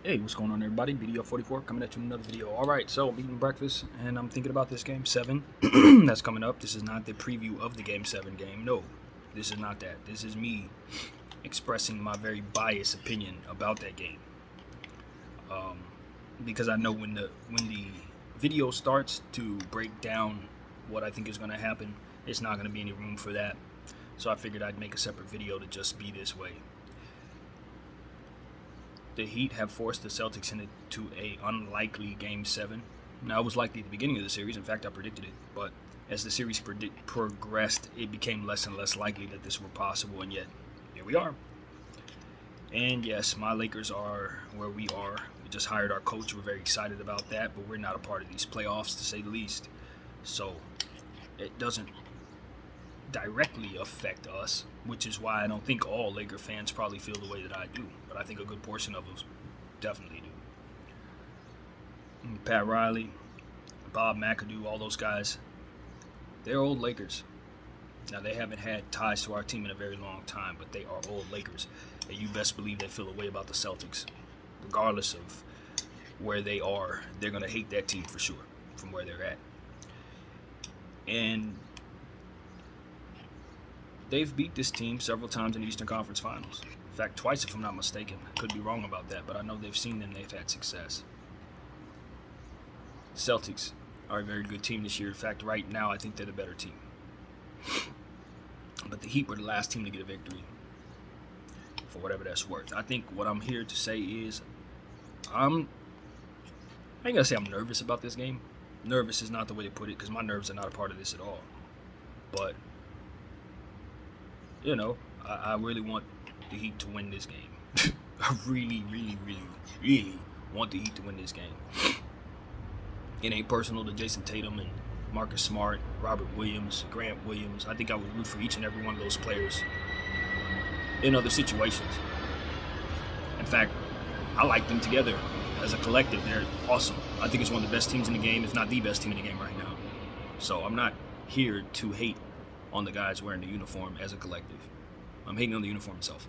Hey, what's going on, everybody? BDO44 coming at you with another video. All right, so I'm eating breakfast and I'm thinking about this game 7 that's coming up. This is not the preview of the game 7 game. No, this is not that. This is me expressing my very biased opinion about that game. Because I know when the video starts to break down what I think is going to happen, it's not going to be any room for that. So I figured I'd make a separate video to just be this way. The Heat have forced the Celtics into a unlikely Game 7. Now, it was likely at the beginning of the series. In fact, I predicted it. But as the series progressed, it became less and less likely that this were possible. And yet, here we are. And yes, my Lakers are where we are. We just hired our coach. We're very excited about that. But we're not a part of these playoffs, to say the least. So, it doesn't directly affect us, which is why I don't think all Laker fans probably feel the way that I do, but I think a good portion of us definitely do. Pat Riley, Bob McAdoo, all those guys, they're old Lakers. Now, they haven't had ties to our team in a very long time, but they are old Lakers, and you best believe they feel a way about the Celtics. Regardless of where they are, they're going to hate that team for sure, from where they're at. And they've beat this team several times in the Eastern Conference Finals. In fact, twice if I'm not mistaken. I could be wrong about that, but I know they've seen them, they've had success. Celtics are a very good team this year. In fact, right now, I think they're the better team. But the Heat were the last team to get a victory, for whatever that's worth. I think what I'm here to say is I ain't gonna say I'm nervous about this game. Nervous is not the way to put it, because my nerves are not a part of this at all. But you know, I really want the Heat to win this game. I really, really, really, really want the Heat to win this game. It ain't personal to Jason Tatum and Marcus Smart, Robert Williams, Grant Williams. I think I would root for each and every one of those players in other situations. In fact, I like them together as a collective. They're awesome. I think it's one of the best teams in the game, if not the best team in the game right now. So I'm not here to hate on the guys wearing the uniform as a collective. I'm hating on the uniform itself.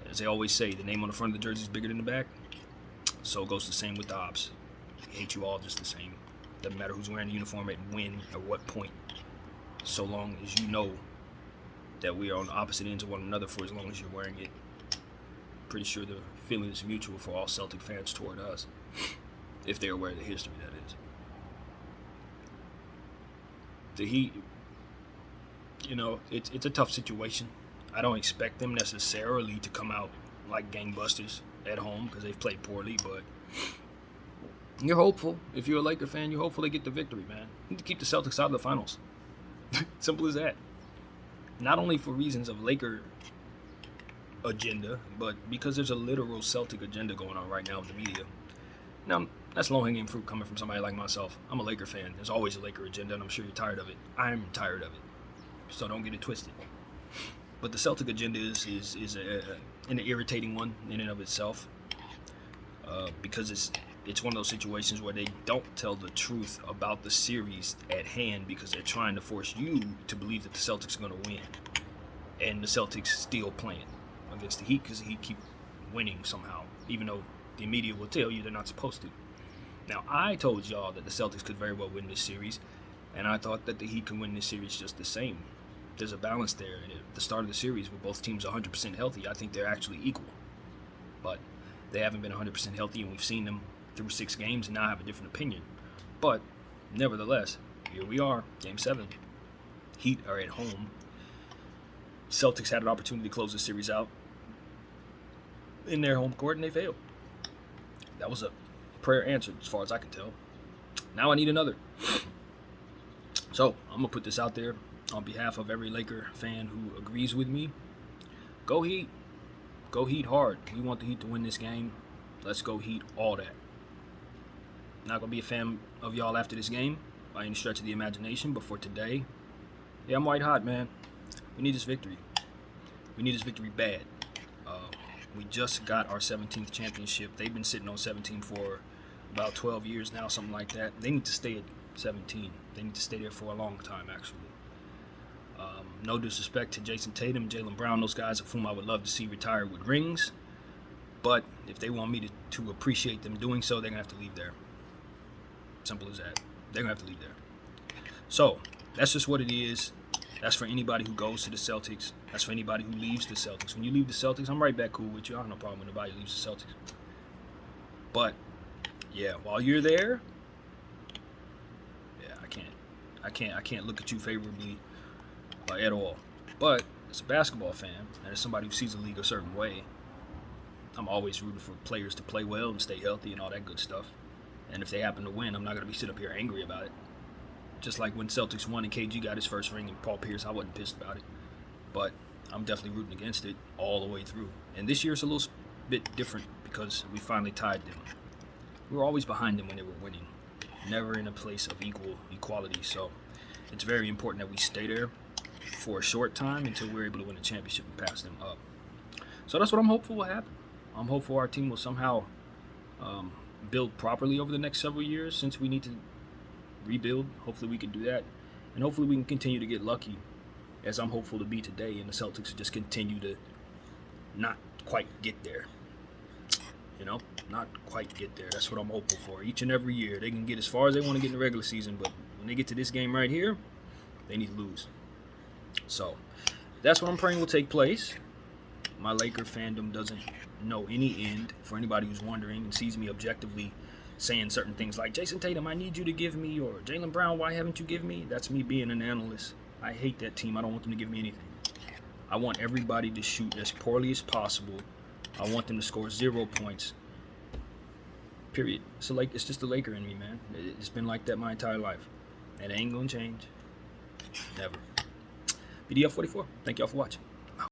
As they always say, the name on the front of the jersey is bigger than the back. So it goes the same with the ops. I hate you all just the same. Doesn't matter who's wearing the uniform at when or what point. So long as you know that we are on the opposite ends of one another for as long as you're wearing it. Pretty sure the feeling is mutual for all Celtic fans toward us. If they're aware of the history, that is. The Heat, you know, it's a tough situation. I don't expect them necessarily to come out like gangbusters at home because they've played poorly, but you're hopeful. If you're a Laker fan, you're hopeful they get the victory, man. You need to keep the Celtics out of the finals. Simple as that. Not only for reasons of Laker agenda, but because there's a literal Celtic agenda going on right now with the media. Now, that's low-hanging fruit coming from somebody like myself. I'm a Laker fan. There's always a Laker agenda, and I'm sure you're tired of it. I'm tired of it. So don't get it twisted. But the Celtic agenda is an irritating one in and of itself, because it's one of those situations where they don't tell the truth about the series at hand because they're trying to force you to believe that the Celtics are going to win, and the Celtics still playing against the Heat because the Heat keep winning somehow, even though the media will tell you they're not supposed to. Now, I told y'all that the Celtics could very well win this series, and I thought that the Heat can win this series just the same. There's a balance there. And at the start of the series, with both teams 100% healthy, I think they're actually equal. But they haven't been 100% healthy, and we've seen them through 6 games, and now I have a different opinion. But nevertheless, here we are, Game 7. Heat are at home. Celtics had an opportunity to close the series out in their home court, and they failed. That was a prayer answered, as far as I can tell. Now I need another. So I'm going to put this out there on behalf of every Laker fan who agrees with me. Go Heat. Go Heat hard. We want the Heat to win this game. Let's go Heat, all that. Not going to be a fan of y'all after this game by any stretch of the imagination, but for today, yeah, I'm white hot, man. We need this victory. We need this victory bad. We just got our 17th championship. They've been sitting on 17 for about 12 years now, something like that. They need to stay at 17. They need to stay there for a long time, actually. No disrespect to Jason Tatum, Jaylen Brown, those guys of whom I would love to see retire with rings. But if they want me to appreciate them doing so, they're going to have to leave there. Simple as that. They're going to have to leave there. So, that's just what it is. That's for anybody who goes to the Celtics. That's for anybody who leaves the Celtics. When you leave the Celtics, I'm right back cool with you. I have no problem when nobody leaves the Celtics. But, yeah, while you're there, yeah, I can't look at you favorably at all. But as a basketball fan, and as somebody who sees the league a certain way, I'm always rooting for players to play well and stay healthy and all that good stuff. And if they happen to win, I'm not going to be sitting up here angry about it. Just like when Celtics won and KG got his first ring and Paul Pierce, I wasn't pissed about it. But I'm definitely rooting against it all the way through. And this year's a little bit different because we finally tied them. We were always behind them when they were winning, never in a place of equality. So it's very important that we stay there for a short time until we're able to win a championship and pass them up. So that's what I'm hopeful will happen. I'm hopeful our team will somehow build properly over the next several years, since we need to rebuild. Hopefully we can do that, and hopefully we can continue to get lucky, as I'm hopeful to be today, and the Celtics just continue to not quite get there. Not quite get there. That's what I'm hopeful for. Each and every year they can get as far as they want to get in the regular season, but when they get to this game right here, they need to lose. So that's what I'm praying will take place. My Laker fandom doesn't know any end, for anybody who's wondering and sees me objectively saying certain things like, Jason Tatum, I need you to give me, or Jaylen Brown, why haven't you given me? That's me being an analyst. I hate that team. I don't want them to give me anything. I want everybody to shoot as poorly as possible. I want them to score 0 points. Period. It's just the Laker in me, man. It's been like that my entire life. It ain't gonna change. Never. BDF 44. Thank y'all for watching.